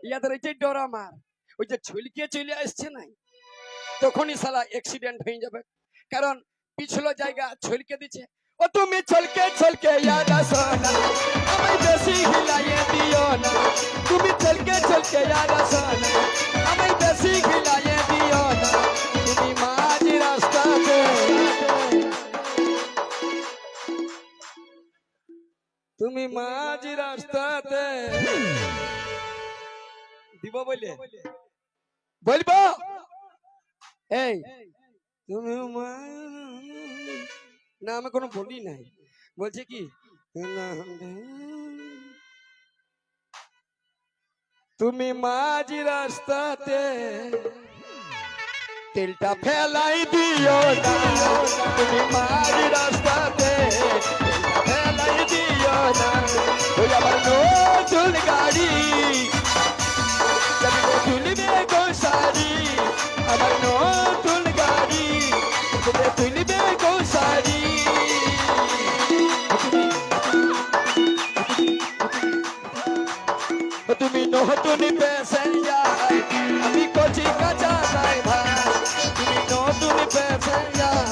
ইয়াদের এই যে ডর আমার, ওই যে ছলকে চলে আসছে নাই, তখনই শালা অ্যাক্সিডেন্ট হয়ে যাবে। কারণ পিছলো জায়গা ছলকে দিচ্ছে। ও তুমি ছলকে ছলকে ইয়াদ আসো না, আমায় বেশি হিলাইয়ে দিও না। তুমি ছলকে ছলকে ইয়াদ আসো না, আমায় বেশি হিলাইয়ে দিও না। তুমি মাঝ রাস্তাতে, তুমি মাঝ রাস্তাতে দিব বলে বলবো। এই তুমি না, আমি কোনো বলি নাই, বলছে কি তুমি মাঝ রাস্তাতে তেলটা ফেলাই দিও না। তুমি মাঝ রাস্তাতে তেলটা ফেলাই দিও না। ওই আমার নতুন গাড়ি যাবি তুলবে গো শাড়ি, আমার নতুন গাড়ি তুলবে গো শাড়ি। তুমি নতুন প্যাসেঞ্জার, আমি কচি কাঁচা ড্রাইভার। তুমি নতুন প্যাসেঞ্জার,